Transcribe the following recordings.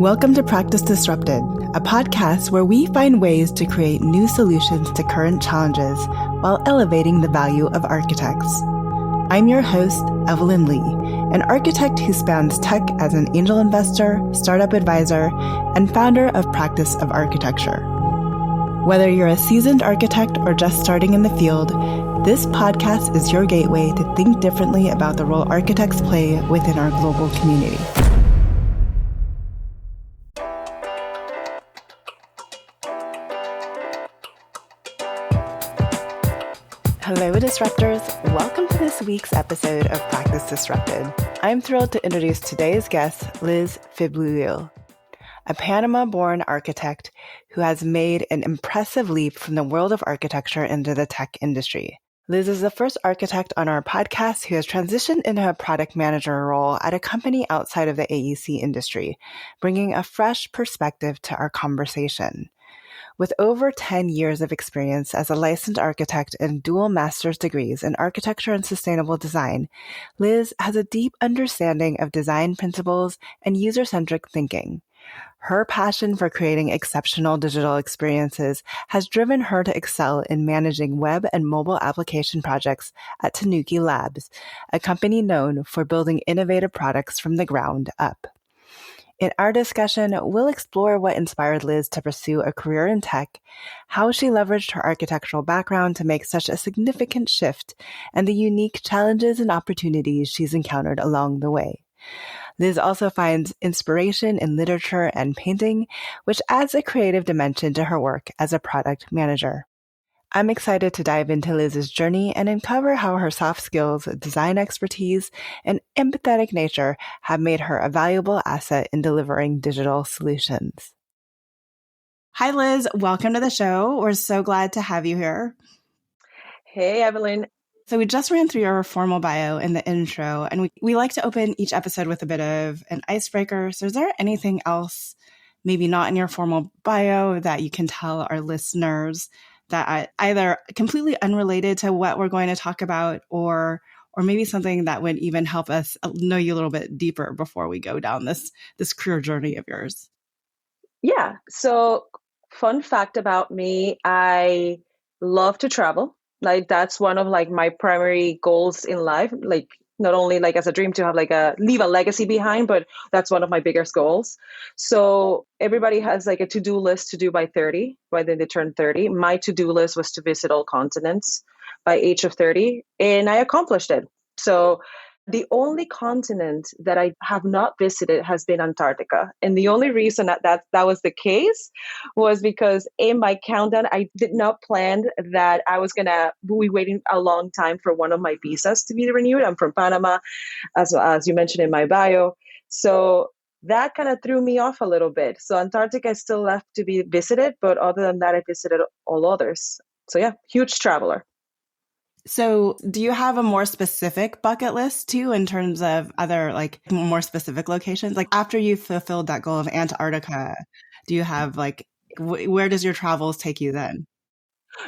Welcome to Practice Disrupted, a podcast where we find ways to create new solutions to current challenges while elevating the value of architects. I'm your host, Evelyn Lee, an architect who spans tech as an angel investor, startup advisor, and founder of Practice of Architecture. Whether you're a seasoned architect or just starting in the field, this podcast is your gateway to think differently about the role architects play within our global community. Hello, Disruptors. Welcome to this week's episode of Practice Disrupted. I'm thrilled to introduce today's guest, Liz Fibleuil, a Panama-born architect who has made an impressive leap from the world of architecture into the tech industry. Liz is the first architect on our podcast who has transitioned into a product manager role at a company outside of the AEC industry, bringing a fresh perspective to our conversation. With over 10 years of experience as a licensed architect and dual master's degrees in architecture and sustainable design, Liz has a deep understanding of design principles and user-centric thinking. Her passion for creating exceptional digital experiences has driven her to excel in managing web and mobile application projects at Tanooki Labs, a company known for building innovative products from the ground up. In our discussion, we'll explore what inspired Liz to pursue a career in tech, how she leveraged her architectural background to make such a significant shift, and the unique challenges and opportunities she's encountered along the way. Liz also finds inspiration in literature and painting, which adds a creative dimension to her work as a product manager. I'm excited to dive into Liz's journey and uncover how her soft skills, design expertise, and empathetic nature have made her a valuable asset in delivering digital solutions. Hi, Liz. Welcome to the show. We're so glad to have you here. Hey, Evelyn. So we just ran through your formal bio in the intro, and we like to open each episode with a bit of an icebreaker. So is there anything else, maybe not in your formal bio, that you can tell our listeners that either completely unrelated to what we're going to talk about or maybe something that would even help us know you a little bit deeper before we go down this career journey of yours? Yeah. So fun fact about me, I love to travel. Like that's one of my primary goals in life. Like not only as a dream to have leave a legacy behind, but that's one of my biggest goals. So everybody has a to-do list to do by 30, by then they turn 30. My to-do list was to visit all continents by age of 30, and I accomplished it. So the only continent that I have not visited has been Antarctica. And the only reason that was the case was because in my countdown, I did not plan that I was going to be waiting a long time for one of my visas to be renewed. I'm from Panama, as you mentioned in my bio. So that kind of threw me off a little bit. So Antarctica is still left to be visited, but other than that, I visited all others. So yeah, huge traveler. So do you have a more specific bucket list too, in terms of other more specific locations? Like after you fulfilled that goal of Antarctica, do you have where does your travels take you then?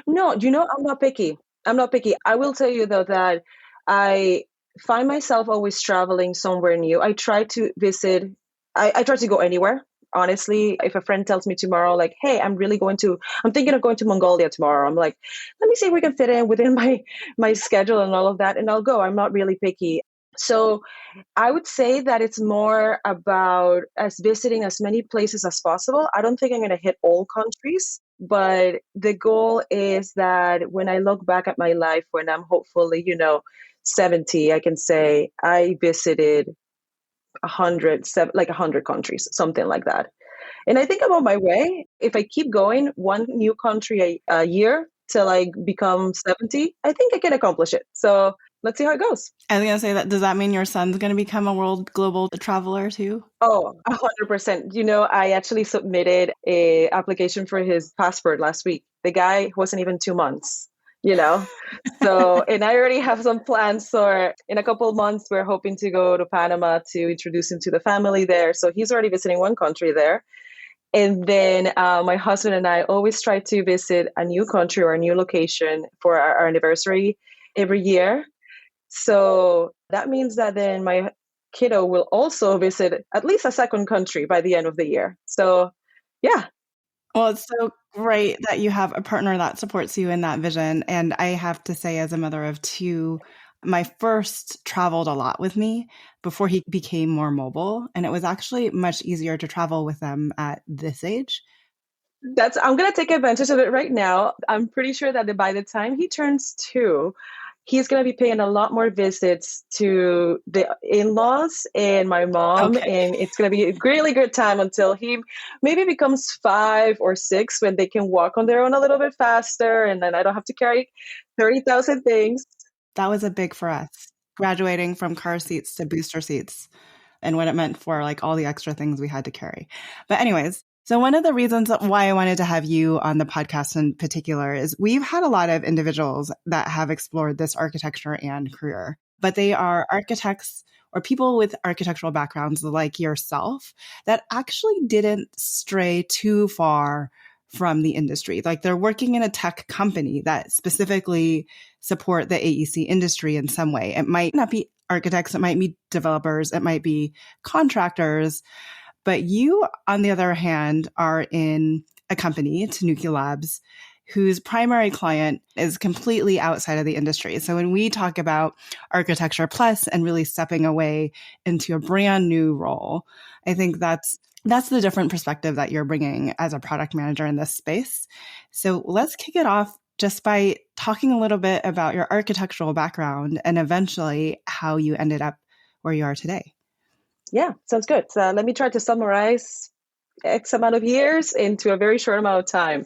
No, I'm not picky. I will tell you though that I find myself always traveling somewhere new. I try to visit, I try to go anywhere. Honestly, if a friend tells me tomorrow, hey, I'm thinking of going to Mongolia tomorrow. I'm like, let me see if we can fit in within my schedule and all of that. And I'll go. I'm not really picky. So I would say that it's more about us visiting as many places as possible. I don't think I'm going to hit all countries, but the goal is that when I look back at my life, when I'm hopefully, 70, I can say I visited 100 countries, something like that. And I think I'm on my way. If I keep going one new country a year till I become 70, I think I can accomplish it. So let's see how it goes. I was going to say that, does that mean your son's going to become a world global traveler too? Oh, 100%. I actually submitted a application for his passport last week. The guy wasn't even 2 months. So, and I already have some plans for in a couple of months, we're hoping to go to Panama to introduce him to the family there. So he's already visiting one country there. And then my husband and I always try to visit a new country or a new location for our anniversary every year. So that means that then my kiddo will also visit at least a second country by the end of the year. So yeah. Well, it's so great that you have a partner that supports you in that vision. And I have to say, as a mother of two, my first traveled a lot with me before he became more mobile. And it was actually much easier to travel with them at this age. I'm gonna take advantage of it right now. I'm pretty sure that by the time he turns 2, he's gonna be paying a lot more visits to the in-laws and my mom, Okay. and it's gonna be a really good time until he maybe becomes 5 or 6 when they can walk on their own a little bit faster, and then I don't have to carry 30,000 things. That was a big for us, graduating from car seats to booster seats and what it meant for like all the extra things we had to carry. But anyways, so one of the reasons why I wanted to have you on the podcast in particular is we've had a lot of individuals that have explored this architecture and career, but they are architects or people with architectural backgrounds like yourself that actually didn't stray too far from the industry. Like they're working in a tech company that specifically support the AEC industry in some way. It might not be architects, it might be developers, it might be contractors. But you, on the other hand, are in a company, Tanooki Labs, whose primary client is completely outside of the industry. So when we talk about architecture plus and really stepping away into a brand new role, I think that's the different perspective that you're bringing as a product manager in this space. So let's kick it off just by talking a little bit about your architectural background and eventually how you ended up where you are today. Yeah, sounds good. So let me try to summarize X amount of years into a very short amount of time.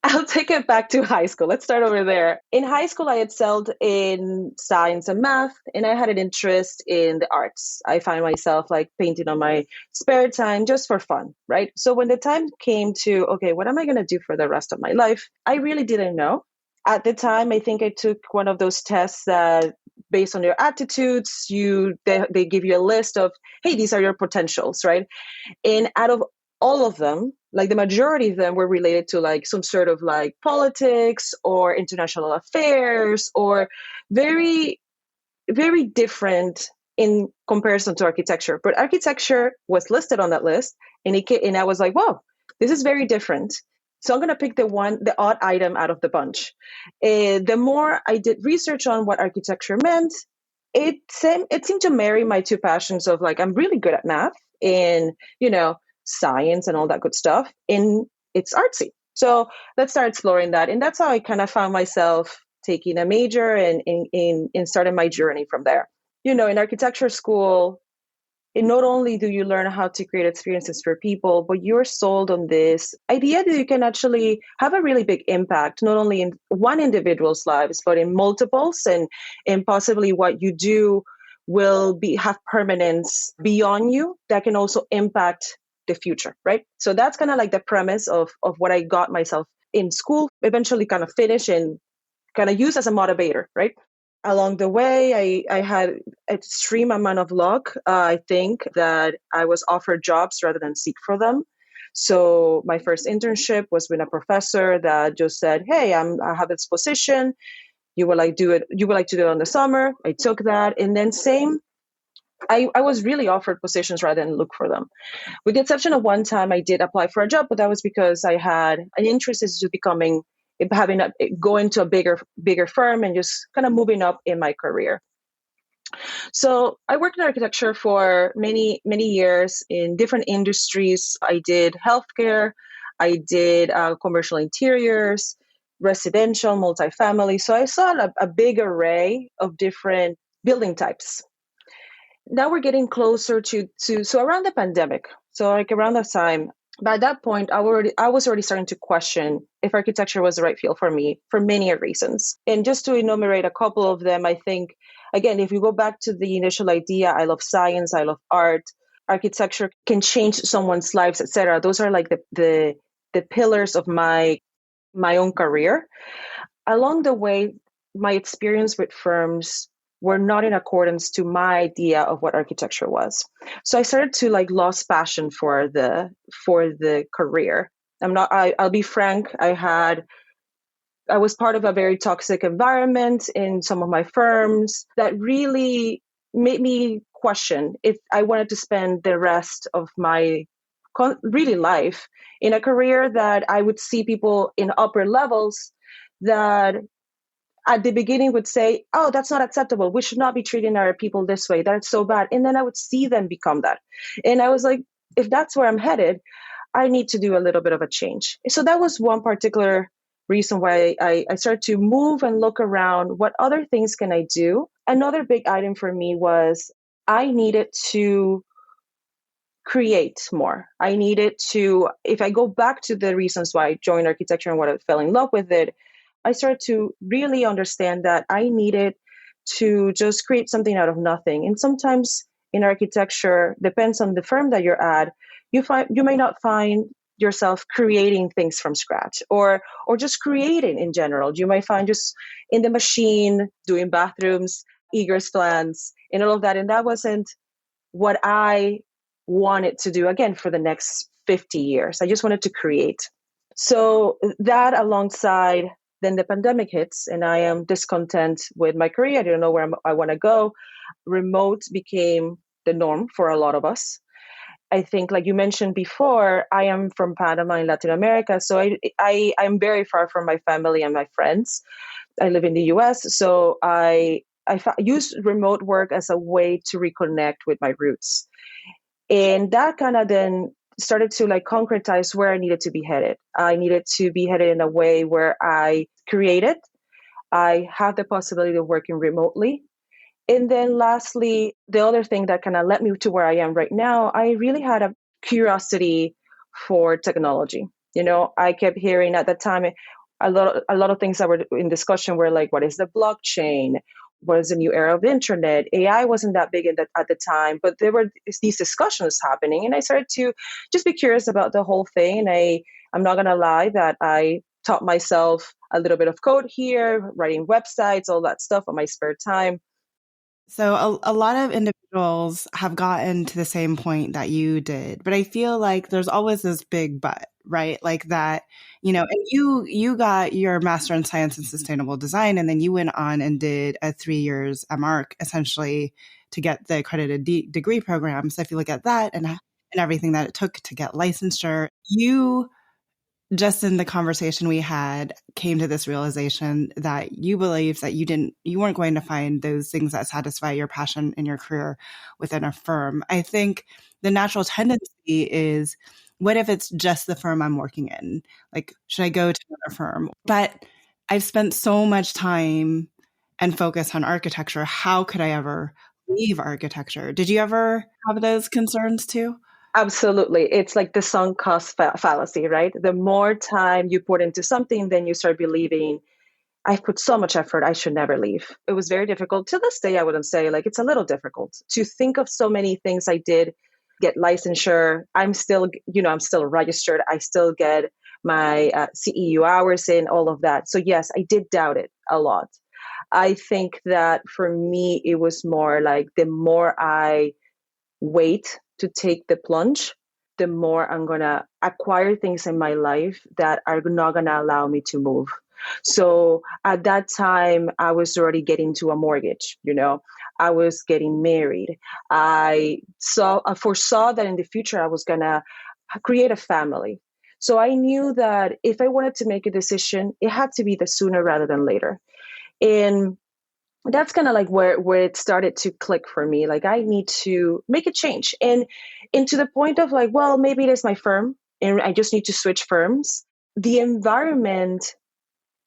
I'll take it back to high school. Let's start over there. In high school, I excelled in science and math, and I had an interest in the arts. I find myself like painting on my spare time just for fun, right? So when the time came to, okay, what am I going to do for the rest of my life? I really didn't know. At the time, I think I took one of those tests that based on your attitudes, they give you a list of, hey, these are your potentials, right? And out of all of them, like the majority of them were related to like some sort of like politics or international affairs or very, very different in comparison to architecture. But architecture was listed on that list, and I was like, wow, this is very different. So I'm going to pick the odd item out of the bunch. The more I did research on what architecture meant, it seemed to marry my two passions of like, I'm really good at math and, science and all that good stuff. And it's artsy. So let's start exploring that. And that's how I kind of found myself taking a major and started my journey from there. In architecture school, and not only do you learn how to create experiences for people, but you're sold on this idea that you can actually have a really big impact, not only in one individual's lives, but in multiples, and possibly what you do will have permanence beyond you that can also impact the future, right? So that's kind of like the premise of what I got myself in school, eventually kind of finish and kind of use as a motivator, right? Along the way, I had extreme amount of luck. I think that I was offered jobs rather than seek for them. So my first internship was with a professor that just said, "Hey, I have this position. You would like do it. You would like to do it on the summer." I took that, and then I was really offered positions rather than look for them. With the exception of one time, I did apply for a job, but that was because I had an interest in going to a bigger firm and just kind of moving up in my career. So I worked in architecture for many years in different industries. I did healthcare, I did commercial interiors, residential, multifamily. So I saw a big array of different building types. Now we're getting closer to so around the pandemic. So like around that time, by that point, I was already starting to question if architecture was the right field for me for many reasons. And just to enumerate a couple of them, I think, again, if you go back to the initial idea, I love science, I love art, architecture can change someone's lives, etc. Those are like the pillars of my own career. Along the way, my experience with firms were not in accordance to my idea of what architecture was. So I started to like lost passion for the career. I'll be frank, I was part of a very toxic environment in some of my firms that really made me question if I wanted to spend the rest of my really life in a career that I would see people in upper levels that at the beginning would say, oh, that's not acceptable. We should not be treating our people this way. That's so bad. And then I would see them become that. And I was like, if that's where I'm headed, I need to do a little bit of a change. So that was one particular reason why I started to move and look around. What other things can I do? Another big item for me was I needed to create more. I needed to, if I go back to the reasons why I joined architecture and what I fell in love with it, I started to really understand that I needed to just create something out of nothing. And sometimes in architecture, depends on the firm that you're at, you may not find yourself creating things from scratch or just creating in general. You might find just in the machine doing bathrooms, egress plans, and all of that. And that wasn't what I wanted to do again for the next 50 years. I just wanted to create. So that alongside then the pandemic hits and I am discontent with my career. I don't know where I want to go. Remote became the norm for a lot of us. I think, like you mentioned before, I am from Panama in Latin America. So I'm very far from my family and my friends. I live in the US. So I use remote work as a way to reconnect with my roots. And that kind of then started to like concretize where I needed to be headed. I needed to be headed in a way where I created, I have the possibility of working remotely. And then lastly, the other thing that kind of led me to where I am right now, I really had a curiosity for technology. You know, I kept hearing at the time a lot of things that were in discussion were like, what is the blockchain? What is the new era of the internet? AI wasn't that big at the time, but there were these discussions happening. And I started to just be curious about the whole thing. And I'm not going to lie that I taught myself a little bit of code here, writing websites, all that stuff on my spare time. So a lot of individuals have gotten to the same point that you did, but I feel like there's always this big but, right? Like that, and you got your master in science and sustainable design, and then you went on and did a 3 years MArch essentially to get the accredited degree program. So if you look at that and everything that it took to get licensure, you just in the conversation we had came to this realization that you believed that you weren't going to find those things that satisfy your passion in your career within a firm. I think the natural tendency is, what if it's just the firm I'm working in? Like, should I go to another firm? But I've spent so much time and focus on architecture. How could I ever leave architecture? Did you ever have those concerns too? Absolutely. It's like the sunk cost fallacy, right? The more time you put into something, then you start believing, I've put so much effort, I should never leave. It was very difficult. To this day, I wouldn't say, like, it's a little difficult to think of so many things I did, get licensure. I'm still registered. I still get my CEU hours in, all of that. So yes, I did doubt it a lot. I think that for me, it was more like the more I wait to take the plunge, the more I'm going to acquire things in my life that are not going to allow me to move. So at that time, I was already getting to a mortgage, I was getting married. I foresaw that in the future, I was going to create a family. So I knew that if I wanted to make a decision, it had to be the sooner rather than later. And that's kind of like where it started to click for me. Like, I need to make a change. And to the point of like, well, maybe it is my firm and I just need to switch firms. The environment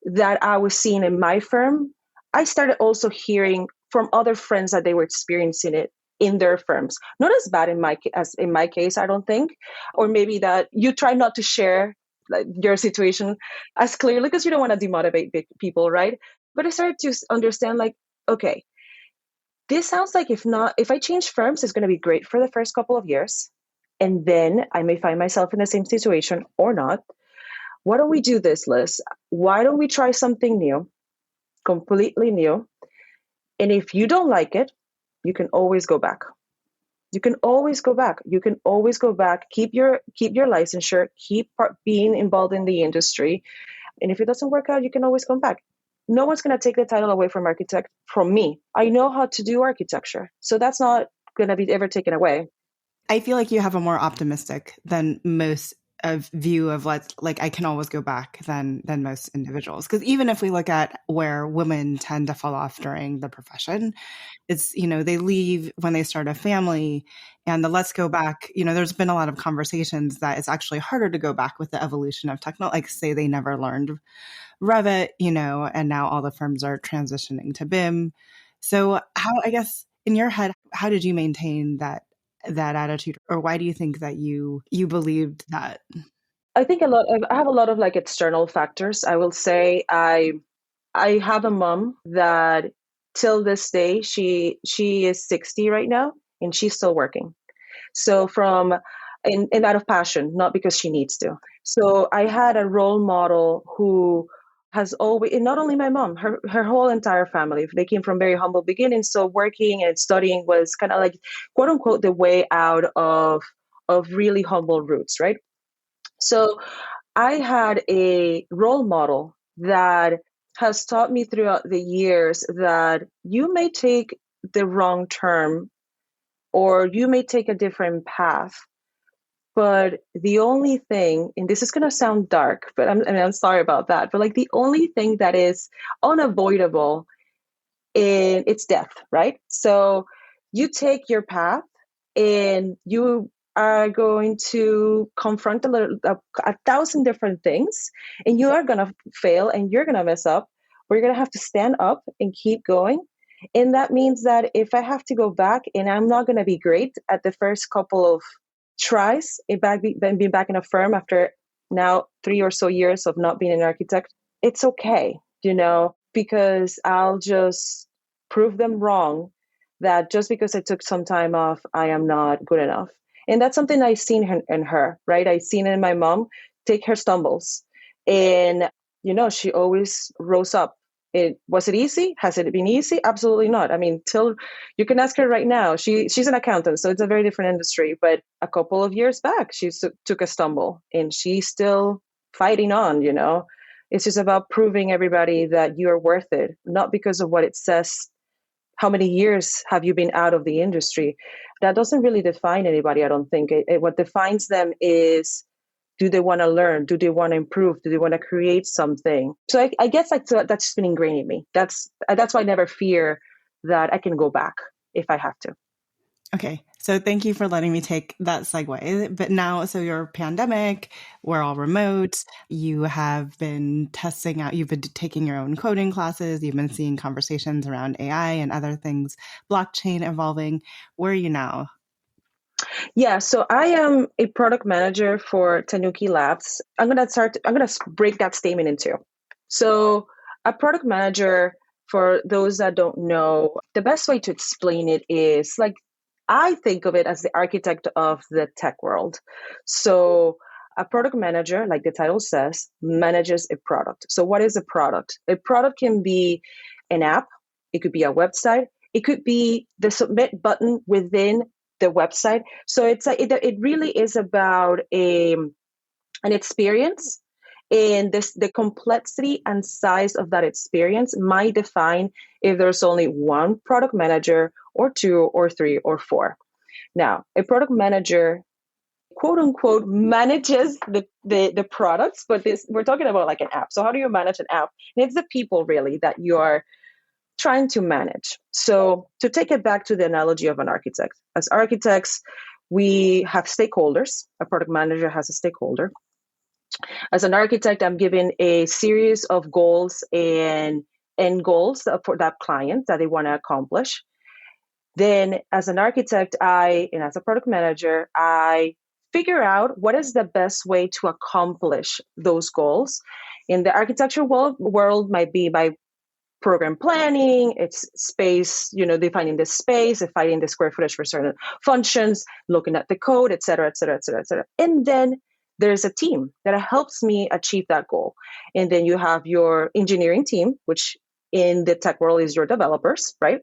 that I was seeing in my firm, I started also hearing from other friends that they were experiencing it in their firms. Not as bad as in my case, I don't think. Or maybe that you try not to share like your situation as clearly because you don't want to demotivate people, right? But I started to understand, like, okay, this sounds like if I change firms, it's going to be great for the first couple of years. And then I may find myself in the same situation or not. Why don't we do this, Liz? Why don't we try something new, completely new? And if you don't like it, you can always go back. You can always go back. You can always go back. Keep your licensure. Keep being involved in the industry. And if it doesn't work out, you can always come back. No one's going to take the title away from me. I know how to do architecture. So that's not going to be ever taken away. I feel like you have a more optimistic than most of view of like I can always go back than most individuals. Because even if we look at where women tend to fall off during the profession, it's, they leave when they start a family, and the let's go back, there's been a lot of conversations that it's actually harder to go back with the evolution of technology. Like say they never learned Revit, and now all the firms are transitioning to BIM. So how, I guess in your head, how did you maintain that attitude, or why do you think that you believed that? I think I have a lot of like external factors. I will say I have a mom that till this day, she is 60 right now and she's still working. So and out of passion, not because she needs to. So I had a role model who has always, and not only my mom, her whole entire family, they came from very humble beginnings. So working and studying was kind of like, quote unquote, the way out of really humble roots, right? So I had a role model that has taught me throughout the years that you may take the wrong turn or you may take a different path. But the only thing, and this is going to sound dark, but I'm sorry about that, but like the only thing that is unavoidable in it's death, right? So you take your path and you are going to confront a thousand different things, and you are going to fail and you're going to mess up, but you're going to have to stand up and keep going. And that means that if I have to go back and I'm not going to be great at the first couple of tries, being back in a firm after now 3 or so years of not being an architect, it's okay, because I'll just prove them wrong that just because I took some time off, I am not good enough. And that's something I've seen in her, right? I've seen it in my mom, take her stumbles. And, she always rose up. Was it easy? Has it been easy? Absolutely not. I mean, till you can ask her right now. She's an accountant, so it's a very different industry. But a couple of years back, she took a stumble and she's still fighting on, It's just about proving everybody that you're worth it, not because of what it says. How many years have you been out of the industry? That doesn't really define anybody, I don't think. What defines them is, do they want to learn? Do they want to improve? Do they want to create something? So I guess that's just been ingrained in me. That's why I never fear that I can go back if I have to. Okay. So thank you for letting me take that segue. But now, so you're pandemic, we're all remote. You have been testing out, you've been taking your own coding classes. You've been seeing conversations around AI and other things, blockchain evolving. Where are you now? Yeah, so I am a product manager for Tanooki Labs. I'm going to break that statement in two. So a product manager, for those that don't know, the best way to explain it is like, I think of it as the architect of the tech world. So a product manager, like the title says, manages a product. So what is a product? A product can be an app. It could be a website. It could be the submit button within the website. So it really is about an experience, and the complexity and size of that experience might define if there's only one product manager or two or three or four. Now, a product manager, quote unquote, manages the products, but we're talking about like an app. So how do you manage an app? And it's the people really that you're trying to manage. So to take it back to the analogy of an architect, as architects, we have stakeholders. A product manager has a stakeholder. As an architect, I'm given a series of goals and end goals for that client that they want to accomplish. Then as an architect, and as a product manager, I figure out what is the best way to accomplish those goals. In the architecture world might be by program planning, it's space, defining the space, defining the square footage for certain functions, looking at the code, et cetera, et cetera, et cetera, et cetera. And then there's a team that helps me achieve that goal. And then you have your engineering team, which in the tech world is your developers, right?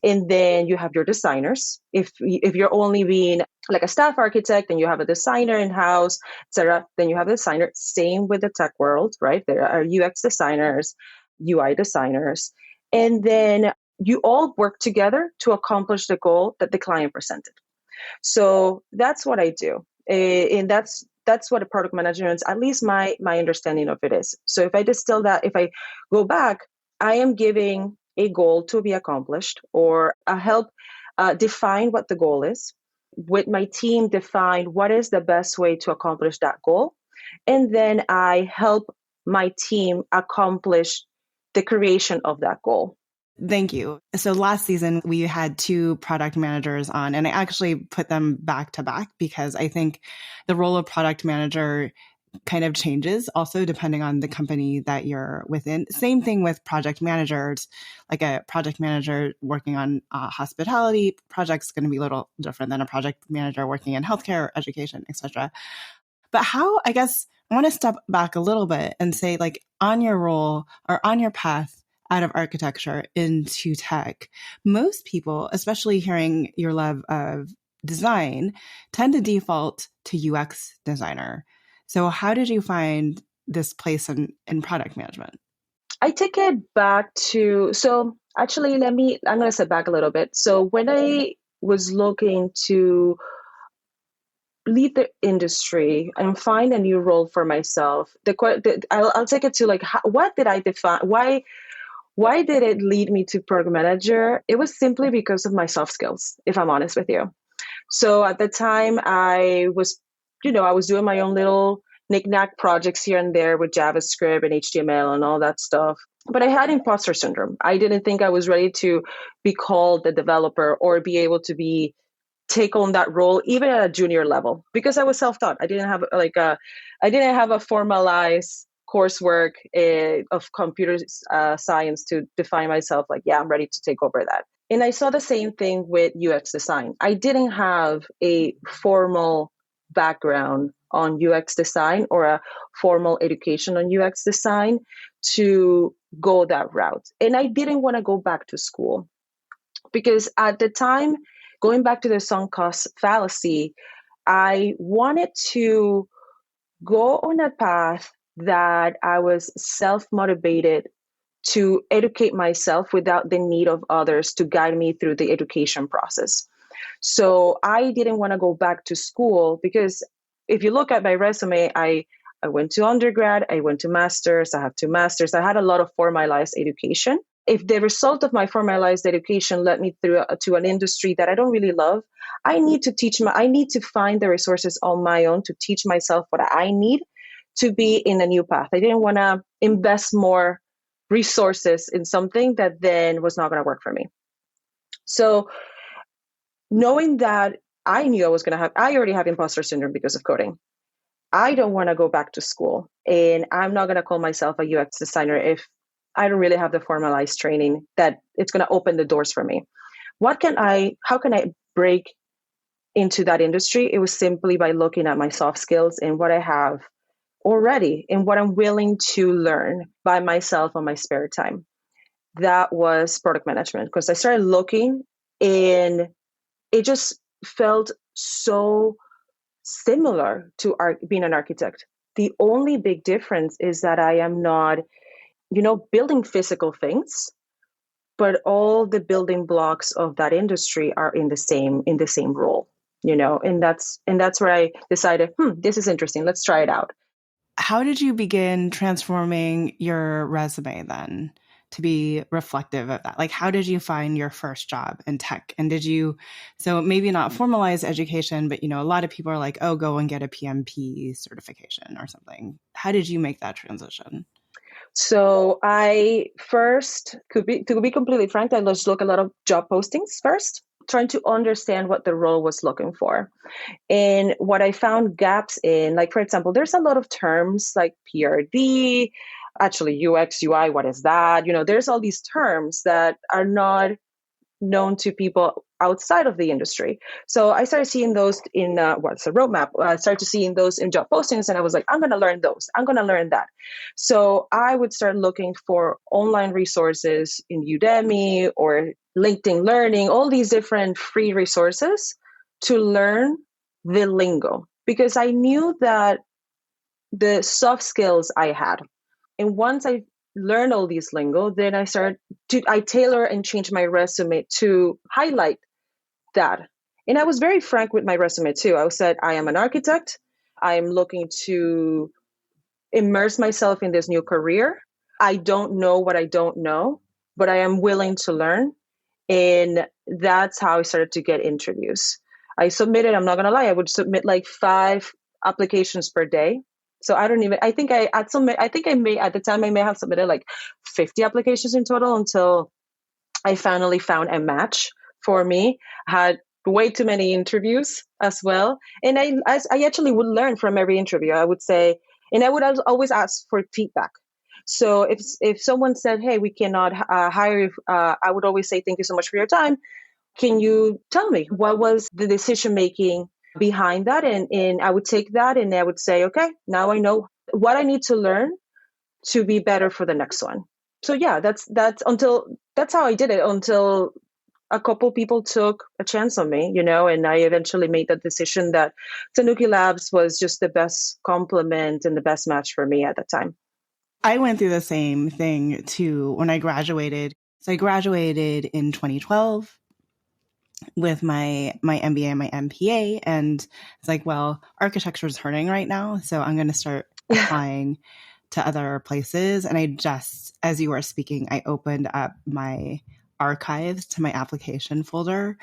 And then you have your designers. If you're only being like a staff architect and you have a designer in-house, et cetera, then you have a designer. Same with the tech world, right? There are UX designers, UI designers. And then you all work together to accomplish the goal that the client presented. So that's what I do. And that's what a product manager is, at least my understanding of it is. So if I distill that, if I go back, I am giving a goal to be accomplished, or I help define what the goal is. With my team, define what is the best way to accomplish that goal. And then I help my team accomplish the creation of that goal. Thank you. So last season, we had two product managers on, and I actually put them back to back because I think the role of product manager kind of changes also depending on the company that you're within. Same thing with project managers. Like a project manager working on hospitality projects going to be a little different than a project manager working in healthcare, education, etc. But how, I guess, I want to step back a little bit and say, like, on your role or on your path out of architecture into tech, most people, especially hearing your love of design, tend to default to UX designer. So how did you find this place in product management? I take it back to, so actually, I'm going to step back a little bit. So when I was looking to lead the industry and find a new role for myself, I'll take it to like, what did I define? Why did it lead me to product manager? It was simply because of my soft skills, if I'm honest with you. So at the time I was doing my own little knick-knack projects here and there with JavaScript and HTML and all that stuff. But I had imposter syndrome. I didn't think I was ready to be called a developer or be able to take on that role even at a junior level, because I was self-taught. I didn't have a formalized coursework of computer science to define myself like, yeah, I'm ready to take over that. And I saw the same thing with UX design. I didn't have a formal background on UX design or a formal education on UX design to go that route. And I didn't want to go back to school because at the time, going back to the sunk cost fallacy, I wanted to go on a path that I was self-motivated to educate myself without the need of others to guide me through the education process. So I didn't want to go back to school because if you look at my resume, I went to undergrad, I went to master's, I have 2 masters, I had a lot of formalized education. If the result of my formalized education led me through to an industry that I don't really love, I need to find the resources on my own to teach myself what I need to be in a new path. I didn't want to invest more resources in something that then was not going to work for me. So knowing that I knew I already have imposter syndrome because of coding. I don't want to go back to school, and I'm not going to call myself a UX designer if I don't really have the formalized training that it's going to open the doors for me. How can I break into that industry? It was simply by looking at my soft skills and what I have already and what I'm willing to learn by myself on my spare time. That was product management, because I started looking and it just felt so similar to being an architect. The only big difference is that I am not, building physical things, but all the building blocks of that industry are in the same role, and that's where I decided, this is interesting. Let's try it out. How did you begin transforming your resume then to be reflective of that? Like, how did you find your first job in tech? And so maybe not formalized education, but, a lot of people are like, oh, go and get a PMP certification or something. How did you make that transition? So I first, to be completely frank, I just look a lot of job postings first, trying to understand what the role was looking for. And what I found gaps in, like, for example, there's a lot of terms like PRD, actually UX, UI, what is that? There's all these terms that are not known to people outside of the industry. So I started seeing those in what's a roadmap. I started seeing those in job postings, and I was like, I'm going to learn those. I'm going to learn that. So I would start looking for online resources in Udemy or LinkedIn Learning, all these different free resources to learn the lingo, because I knew that the soft skills I had. And once I learn all these lingo, then I tailor and change my resume to highlight that. And I was very frank with my resume too. I said, I am an architect. I am looking to immerse myself in this new career. I don't know what I don't know, but I am willing to learn. And that's how I started to get interviews. I submitted, I'm not going to lie, I would submit like 5 applications per day. So I don't even, I think I may, at the time, I may have submitted like 50 applications in total until I finally found a match for me. Had way too many interviews as well. And I actually would learn from every interview. I would say, and I would always ask for feedback. So if someone said, "Hey, we cannot hire you," I would always say, "Thank you so much for your time. Can you tell me what was the decision making behind that?" And I would take that and I would say, "Okay, now I know what I need to learn to be better for the next one." So yeah, that's how I did it until a couple people took a chance on me, and I eventually made the decision that Tanooki Labs was just the best complement and the best match for me at the time. I went through the same thing too when I graduated. So I graduated in 2012 with my MBA and my MPA, and it's like, well, architecture is hurting right now, so I'm going to start applying to other places. And I just, as you were speaking, I opened up my archives to my application folder,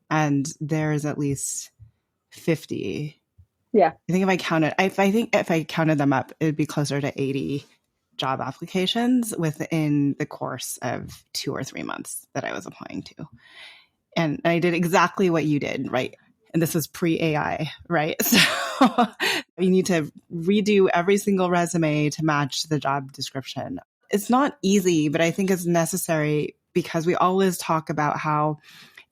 and there's at least 50. Yeah. I think if I counted them up, it'd be closer to 80 job applications within the course of 2 or 3 months that I was applying to. And I did exactly what you did, right? And this was pre-AI, right? So you need to redo every single resume to match the job description. It's not easy, but I think it's necessary because we always talk about how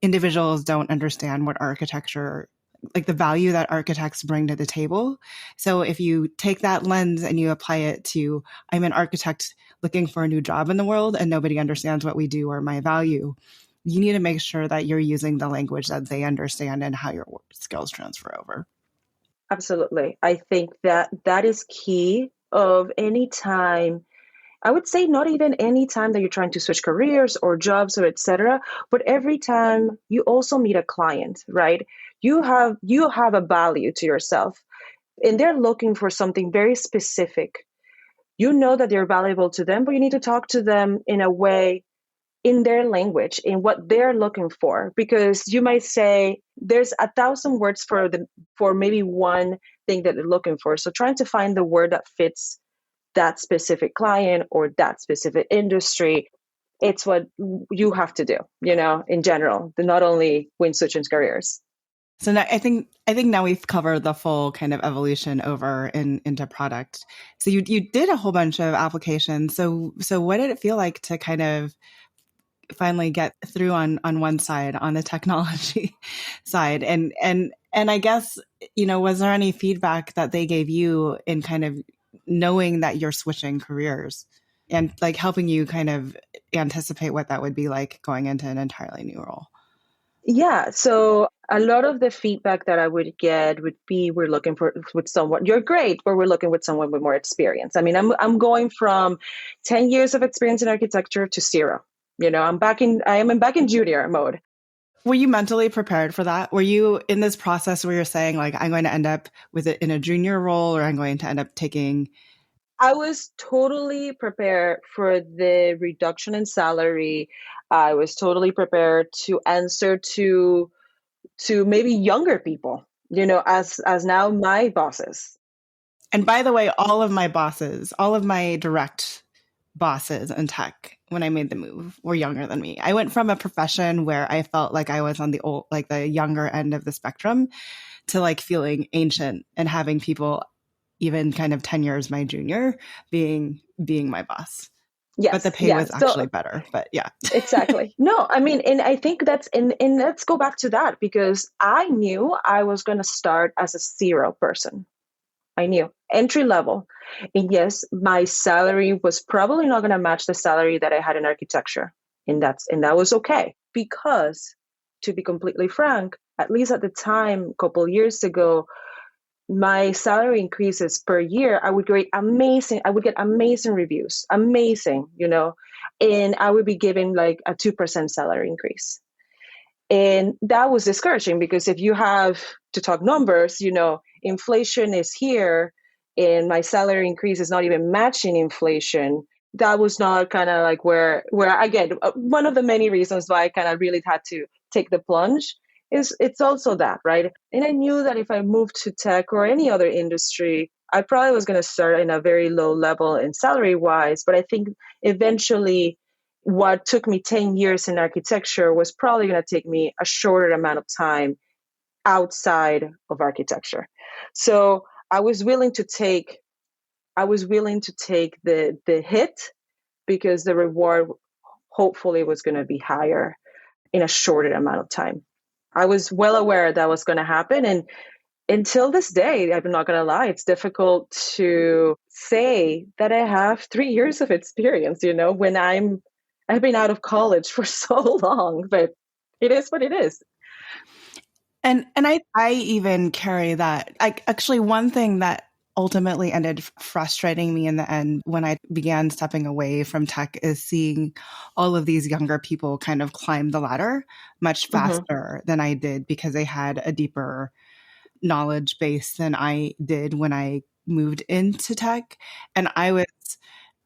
individuals don't understand what architecture, like the value that architects bring to the table. So if you take that lens and you apply it to, I'm an architect looking for a new job in the world and nobody understands what we do or my value, you need to make sure that you're using the language that they understand and how your skills transfer over. Absolutely. I think that is key of any time. I would say not even any time that you're trying to switch careers or jobs or etc., but every time you also meet a client, right? You have a value to yourself and they're looking for something very specific. You know that they're valuable to them, but you need to talk to them in a way, in their language, in what they're looking for, because you might say there's 1,000 words for maybe one thing that they're looking for. So trying to find the word that fits that specific client or that specific industry, it's what you have to do, in general, not only when switching careers. So now, I think now we've covered the full kind of evolution over into product. So you did a whole bunch of applications. So what did it feel like to kind of finally get through on one side, on the technology side? And I guess, was there any feedback that they gave you in kind of knowing that you're switching careers and like helping you kind of anticipate what that would be like going into an entirely new role? Yeah, so a lot of the feedback that I would get would be, we're looking for with someone, you're great, but we're looking with someone with more experience. I mean, I'm going from 10 years of experience in architecture to 0. I am back in junior mode. Were you mentally prepared for that? Were you in this process where you're saying like, I'm going to end up with it in a junior role, or I'm going to end up taking? I was totally prepared for the reduction in salary. I was totally prepared to answer to maybe younger people, as now my bosses. And by the way, all of my direct bosses in tech when I made the move were younger than me. I went from a profession where I felt like I was on the younger end of the spectrum to like feeling ancient and having people even kind of 10 years my junior being my boss. Yes, but the pay yeah. was actually better. But yeah. Exactly. No, I mean, and I think and let's go back to that, because I knew I was going to start as a 0 person. I knew entry level. And yes, my salary was probably not going to match the salary that I had in architecture. And that was okay, because to be completely frank, at least at the time, a couple years ago, my salary increases per year, I would get amazing reviews, amazing, and I would be given like a 2% salary increase. And that was discouraging because if you have to talk numbers, inflation is here and my salary increase is not even matching inflation. That was not kind of like where again, one of the many reasons why I kind of really had to take the plunge is it's also that, right? And I knew that if I moved to tech or any other industry, I probably was going to start in a very low level in salary wise, but I think eventually what took me 10 years in architecture was probably going to take me a shorter amount of time outside of architecture. So I was willing to take the hit because the reward hopefully was going to be higher in a shorter amount of time. I was well aware that was going to happen, and until this day, I'm not going to lie, it's difficult to say that I have 3 years of experience, when I've been out of college for so long, but it is what it is. And I even carry that. Actually, one thing that ultimately ended frustrating me in the end when I began stepping away from tech is seeing all of these younger people kind of climb the ladder much faster than I did because they had a deeper knowledge base than I did when I moved into tech. And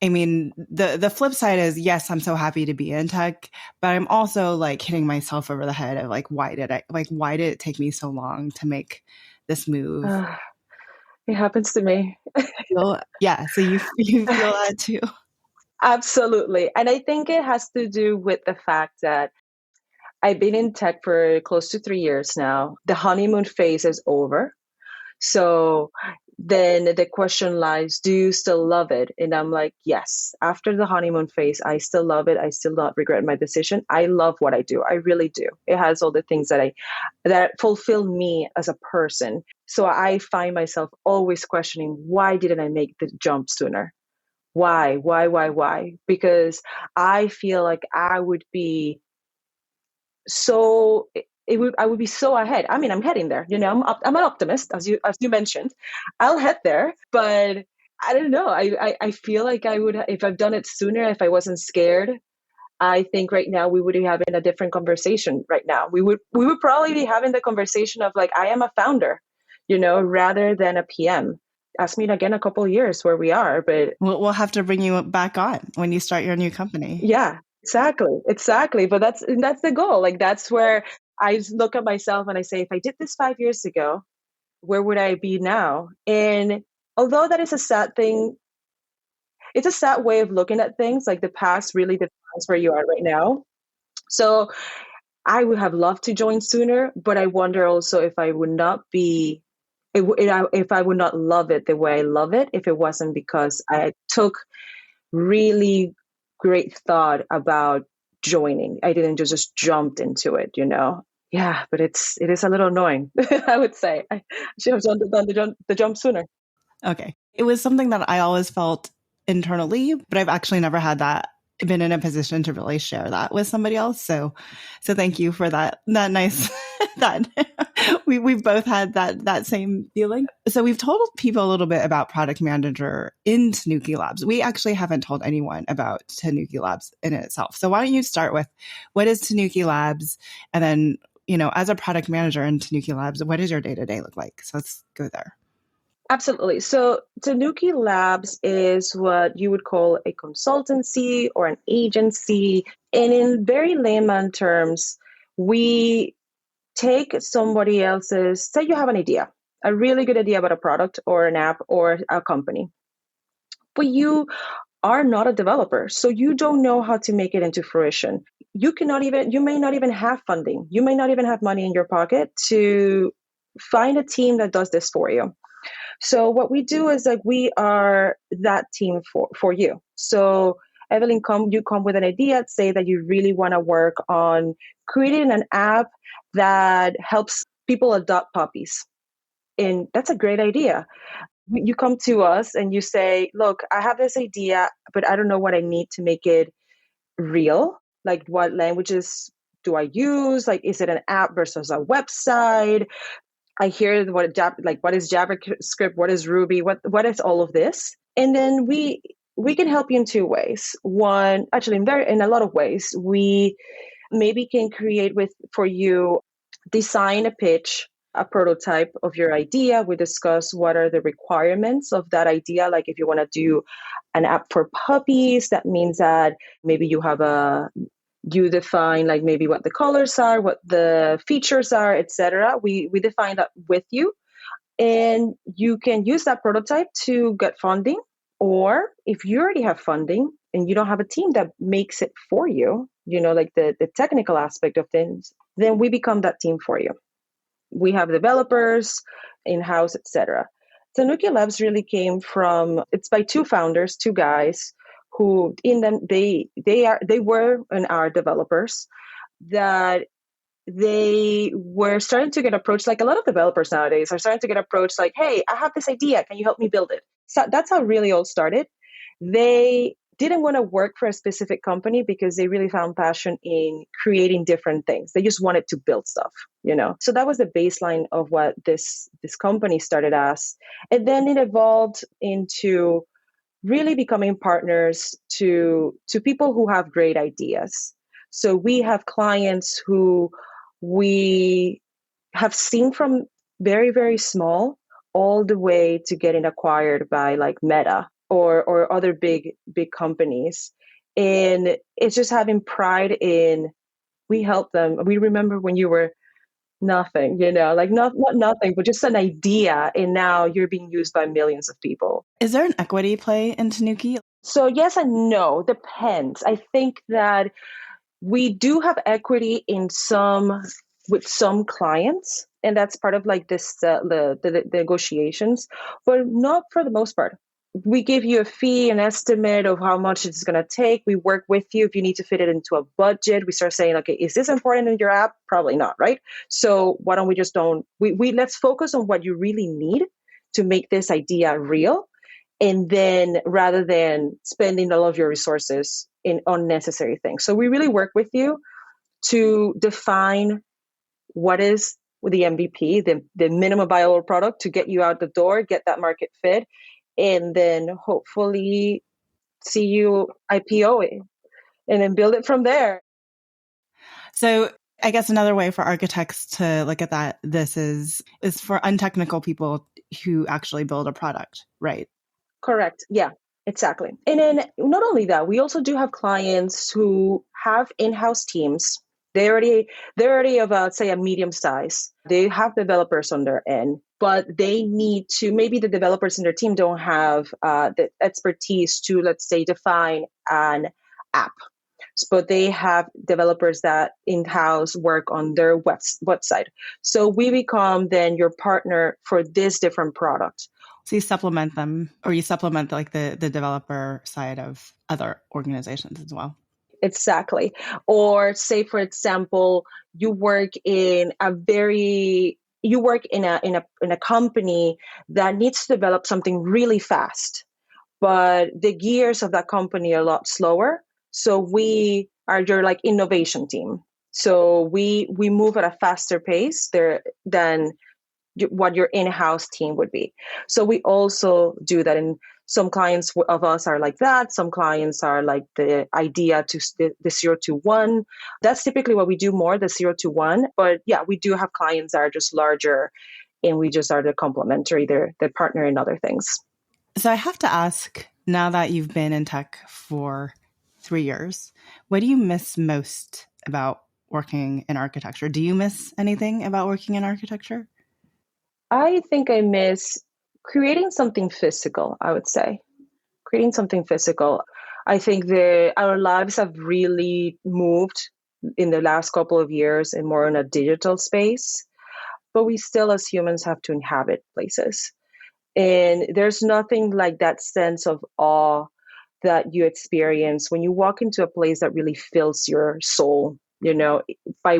the flip side is, yes, I'm so happy to be in tech, but I'm also like hitting myself over the head of like, why did it take me so long to make this move? It happens to me. So you feel that too. Absolutely. And I think it has to do with the fact that I've been in tech for close to 3 years now. The honeymoon phase is over. So then the question lies, do you still love it? And I'm like, yes. After the honeymoon phase, I still love it. I still not regret my decision. I love what I do. I really do. It has all the things that fulfill me as a person. So I find myself always questioning, why didn't I make the jump sooner? Why? Because I feel like I would be so I would be so ahead. I mean, I'm heading there. I'm an optimist, as you mentioned. I'll head there, but I don't know. I feel like I would, if I've done it sooner, if I wasn't scared. I think right now we would be having a different conversation. Right now, we would probably be having the conversation of like, I am a founder, rather than a PM. Ask me again a couple of years where we are, but We'll have to bring you back on when you start your new company. yeah, exactly. But that's the goal. Like that's where I look at myself and I say, if I did this 5 years ago, where would I be now? And although that is a sad thing, it's a sad way of looking at things. Like the past really defines where you are right now. So I would have loved to join sooner, but I wonder also if I would not be, if I would not love it the way I love it, if it wasn't because I took really great thought about joining. I didn't just jumped into it. Yeah, but it is a little annoying. I would say I should have done the jump sooner. Okay. It was something that I always felt internally, but I've actually never had been in a position to really share that with somebody else. So thank you for that nice, that we've both had that same feeling. So we've told people a little bit about product manager in Tanooki Labs. We actually haven't told anyone about Tanooki Labs in itself. So why don't you start with what is Tanooki Labs? And then, as a product manager in Tanooki Labs, what does your day-to-day look like? So let's go there. Absolutely. So Tanooki Labs is what you would call a consultancy or an agency. And in very layman terms, we take somebody else's, say you have an idea, a really good idea about a product or an app or a company, but you are not a developer. So you don't know how to make it into fruition. You may not even have funding. You may not even have money in your pocket to find a team that does this for you. So what we do is like we are that team for you. So Evelyn, you come with an idea, say that you really want to work on creating an app that helps people adopt puppies. And that's a great idea. You come to us and you say, look, I have this idea, but I don't know what I need to make it real. Like what languages do I use? Like, is it an app versus a website? I hear what is JavaScript, what is Ruby, what is all of this, and then we can help you in two ways. One, actually, in a lot of ways, we maybe can create with for you, design a pitch, a prototype of your idea. We discuss what are the requirements of that idea. Like if you want to do an app for puppies, that means that maybe you define like maybe what the colors are, what the features are, etc. We define that with you, and you can use that prototype to get funding. Or if you already have funding and you don't have a team that makes it for you, like the technical aspect of things, then we become that team for you. We have developers in-house, etc. Tanooki Labs really came from, it's by two founders, two guys who in them they were and are developers that they were starting to get approached, like a lot of developers nowadays are starting to get approached like, hey, I have this idea, can you help me build it? So that's how it really all started. They didn't want to work for a specific company because they really found passion in creating different things. They just wanted to build stuff. So that was the baseline of what this company started as. And then it evolved into really becoming partners to people who have great ideas. So we have clients who we have seen from very, very small all the way to getting acquired by like Meta or other big companies. And it's just having pride in, we help them. We remember when you were nothing, like not nothing, but just an idea. And now you're being used by millions of people. Is there an equity play in Tanooki? So yes and no, depends. I think that we do have equity with some clients, and that's part of like this the negotiations, but not for the most part. We give you a fee, an estimate of how much it's going to take. We work with you. If you need to fit it into a budget, we start saying, okay, is this important in your app? Probably not, right? So why don't we let's focus on what you really need to make this idea real. And then rather than spending all of your resources in unnecessary things. So we really work with you to define what is the MVP, the minimum viable product to get you out the door, get that market fit, and then hopefully see you IPO it and then build it from there. So I guess another way for architects to look at that, this is for untechnical people who actually build a product, right? Correct. Yeah, exactly. And then not only that, we also do have clients who have in-house teams. They're already about, say, a medium size. They have developers on their end, but they need to, maybe the developers in their team don't have the expertise to, let's say, define an app. But they have developers that in-house work on their website. So we become then your partner for this different product. So you supplement them, or you supplement like the developer side of other organizations as well. Exactly. Or say, for example, you work in a company that needs to develop something really fast, but the gears of that company are a lot slower. So we are your like innovation team. So we move at a faster pace there than what your in-house team would be. So we also do that. And some clients of us are like that. Some clients are like the idea to the 0 to 1. That's typically what we do more, the 0 to 1. But yeah, we do have clients that are just larger, and we just are the complementary, they're the partner in other things. So I have to ask, now that you've been in tech for 3 years, what do you miss most about working in architecture? Do you miss anything about working in architecture? I think I miss creating something physical, I would say. Creating something physical. I think our lives have really moved in the last couple of years and more in a digital space, but we still as humans have to inhabit places. And there's nothing like that sense of awe that you experience when you walk into a place that really fills your soul, by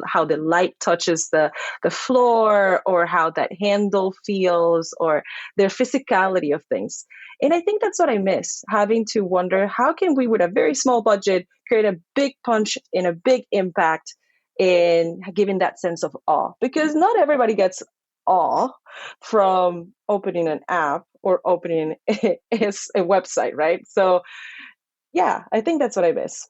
how the light touches the floor, or how that handle feels, or their physicality of things. And I think that's what I miss, having to wonder, how can we, with a very small budget, create a big punch and a big impact in giving that sense of awe? Because not everybody gets awe from opening an app or opening a website, right? So yeah, I think that's what I miss.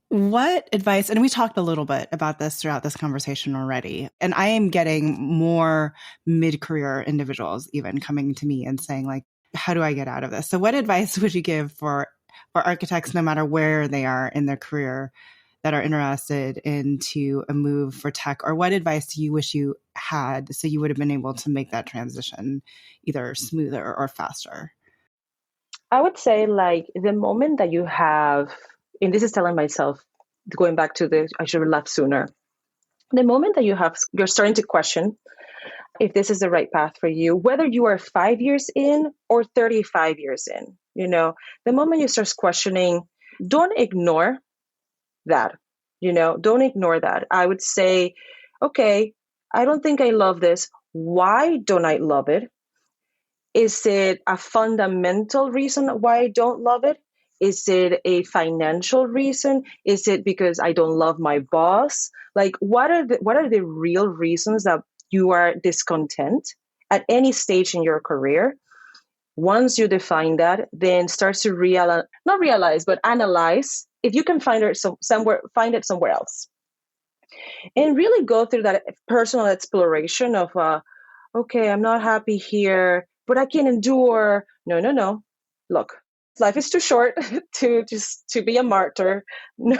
What advice, and we talked a little bit about this throughout this conversation already, and I am getting more mid-career individuals even coming to me and saying like, how do I get out of this? So what advice would you give for architects, no matter where they are in their career, that are interested into a move for tech? Or what advice do you wish you had so you would have been able to make that transition either smoother or faster? I would say like the moment that you have, and this is telling myself, going back to the I should have left sooner. The moment that you're starting to question if this is the right path for you, whether you are 5 years in or 35 years in, the moment you start questioning, don't ignore that, don't ignore that. I would say, okay, I don't think I love this. Why don't I love it? Is it a fundamental reason why I don't love it? Is it a financial reason? Is it because I don't love my boss? Like what are the real reasons that you are discontent at any stage in your career? Once you define that, then start to not realize, but analyze if you can find it somewhere else. And really go through that personal exploration of okay, I'm not happy here, but I can endure. No, no, no. Look, life is too short to be a martyr. No,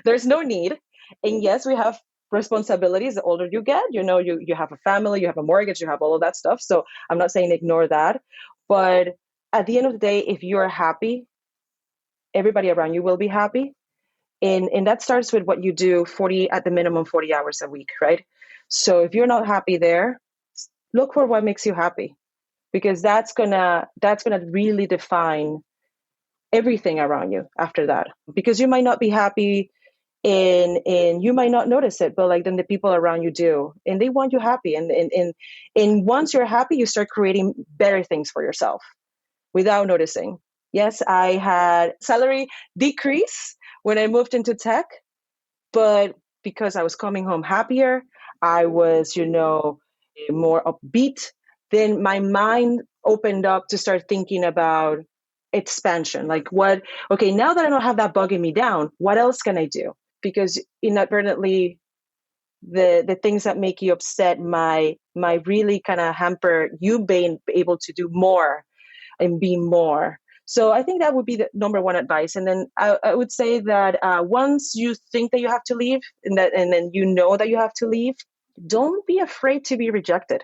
there's no need. And yes, we have responsibilities. The older you get, you have a family, you have a mortgage, you have all of that stuff. So I'm not saying ignore that. But at the end of the day, if you're happy, everybody around you will be happy. And that starts with what you do 40 at the minimum 40 hours a week, right? So if you're not happy there, look for what makes you happy, because that's gonna really define everything around you after that. Because you might not be happy and you might not notice it, but like then the people around you do, and they want you happy. And once you're happy, you start creating better things for yourself without noticing. Yes, I had salary decrease when I moved into tech, but because I was coming home happier, I was, more upbeat, then my mind opened up to start thinking about expansion. Like okay, now that I don't have that bugging me down, what else can I do? Because inadvertently, the things that make you upset my really kind of hamper you being able to do more and be more. So I think that would be the number one advice. And then I would say that once you think that you have to leave, and then you know that you have to leave, don't be afraid to be rejected.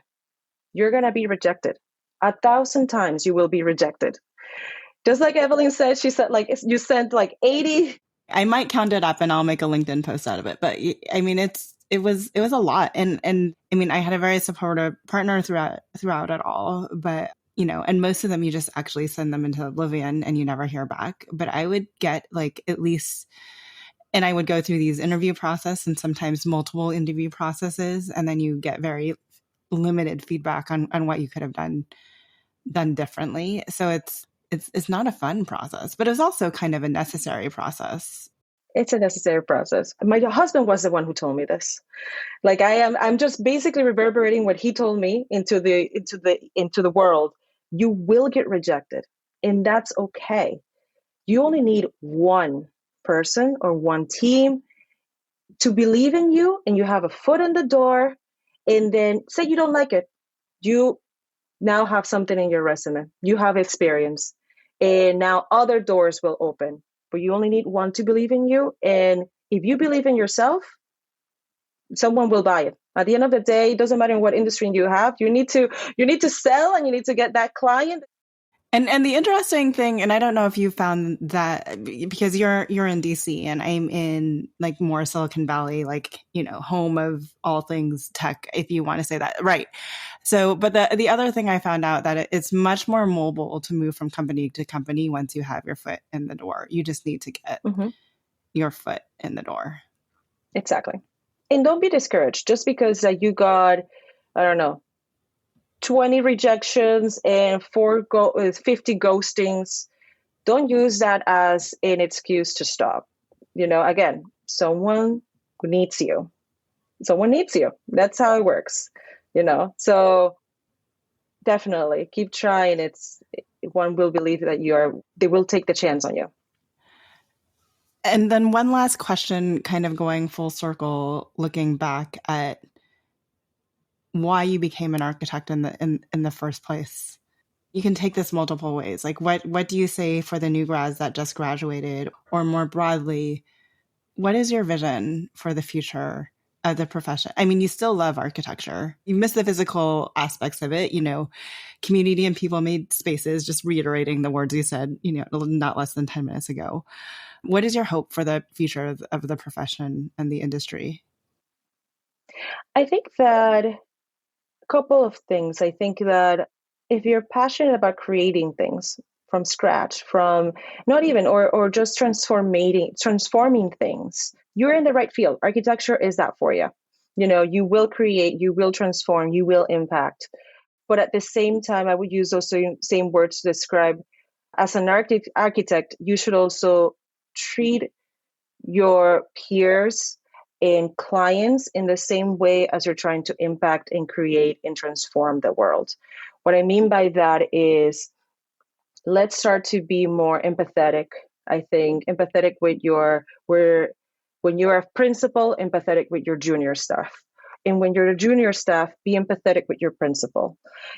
You're gonna be rejected 1,000 times. You will be rejected. Just like Evelyn said, she said like you sent like 80. I might count it up and I'll make a LinkedIn post out of it. But I mean, it was a lot. And I mean, I had a very supportive partner throughout it all, but and most of them you just actually send them into oblivion and you never hear back. But I would get like at least, and I would go through these interview process and sometimes multiple interview processes. And then you get very limited feedback on what you could have done differently. So it's not a fun process, but it was also kind of a necessary process. It's a necessary process. My husband was the one who told me this. Like I'm just basically reverberating what he told me into the world. You will get rejected, and that's okay. You only need one person or one team to believe in you, and you have a foot in the door. And then say you don't like it, you now have something in your resume. You have experience, and now other doors will open. But you only need one to believe in you, and if you believe in yourself, someone will buy it. At the end of the day, it doesn't matter what industry you have. You need to sell, and you need to get that client. And the interesting thing, and I don't know if you found that because you're in DC and I'm in like more Silicon Valley, like, home of all things tech, if you want to say that. Right. So, but the other thing I found out that it's much more mobile to move from company to company once you have your foot in the door. You just need to get your foot in the door. Exactly. And don't be discouraged just because you got, I don't know, 20 rejections and 50 ghostings. Don't use that as an excuse to stop. Again, someone needs you. Someone needs you. That's how it works. So definitely keep trying. One will believe that they will take the chance on you. And then one last question, kind of going full circle, looking back at why you became an architect in the first place. You can take this multiple ways. Like what do you say for the new grads that just graduated, or more broadly, what is your vision for the future of the profession? I mean, you still love architecture. You miss the physical aspects of it, community and people made spaces, just reiterating the words you said, not less than 10 minutes ago. What is your hope for the future of the profession and the industry? I think that a couple of things. I think that if you're passionate about creating things from scratch, from not even or just transforming things, you're in the right field. Architecture is that for you. You will create, you will transform, you will impact. But at the same time, I would use those same words to describe, as an architect, you should also treat your peers and clients in the same way as you're trying to impact and create and transform the world. What I mean by that is, let's start to be more empathetic. I think empathetic with when you're a principal, empathetic with your junior staff. And when you're a junior staff, be empathetic with your principal.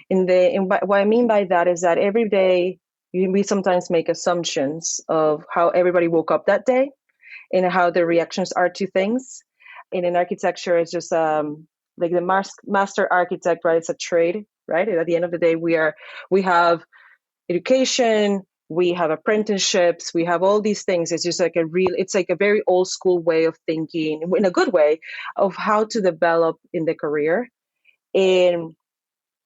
What I mean by that is that every day we sometimes make assumptions of how everybody woke up that day and how their reactions are to things. And in architecture, it's just like the master architect, right? It's a trade, right? And at the end of the day, we have education, we have apprenticeships, we have all these things. It's just like it's like a very old school way of thinking, in a good way, of how to develop in the career. And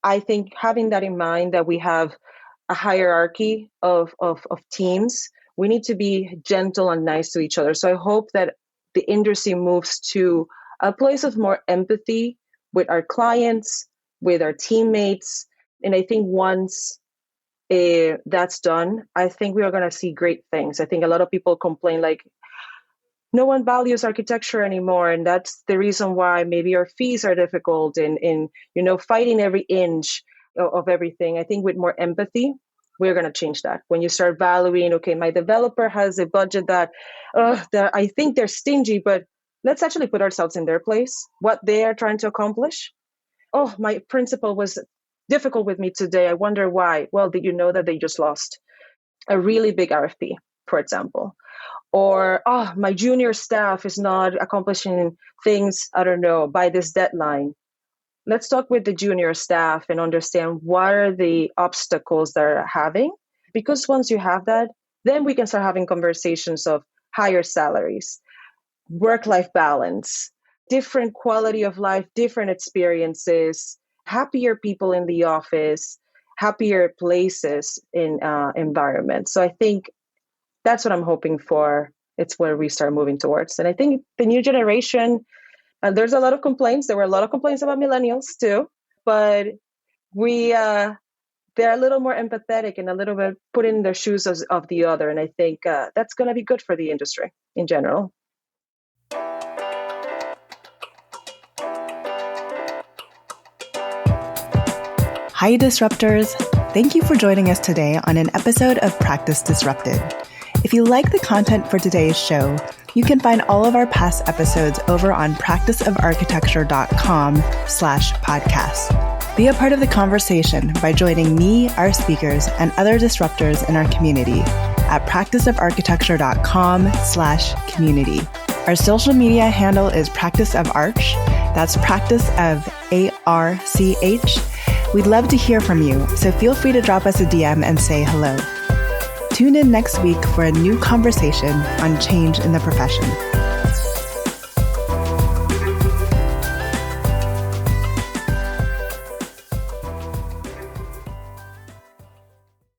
I think having that in mind, that we have a hierarchy of teams, we need to be gentle and nice to each other. So I hope that the industry moves to a place of more empathy with our clients, with our teammates. And I think once that's done, I think we are going to see great things. I think a lot of people complain like no one values architecture anymore, and that's the reason why maybe our fees are difficult and fighting every inch of everything. I think with more empathy, we're going to change that. When you start valuing, okay, my developer has a budget that I think they're stingy, but let's actually put ourselves in their place, what they are trying to accomplish. Oh, my principal was difficult with me today. I wonder why. Well, did you know that they just lost a really big RFP, for example? Or, my junior staff is not accomplishing things, I don't know, by this deadline. Let's talk with the junior staff and understand what are the obstacles they're having. Because once you have that, then we can start having conversations of higher salaries, work-life balance, different quality of life, different experiences, happier people in the office, happier places in environments. So I think that's what I'm hoping for. It's where we start moving towards. And I think the new generation, there's a lot of complaints. There were a lot of complaints about millennials too, but they're a little more empathetic and a little bit put in their shoes of the other. And I think that's going to be good for the industry in general. Hi, Disruptors. Thank you for joining us today on an episode of Practice Disrupted. If you like the content for today's show, you can find all of our past episodes over on practiceofarchitecture.com/podcast. Be a part of the conversation by joining me, our speakers, and other disruptors in our community at practiceofarchitecture.com/community. Our social media handle is Practice of Arch. That's Practice of ARCH. We'd love to hear from you, so feel free to drop us a DM and say hello. Tune in next week for a new conversation on change in the profession.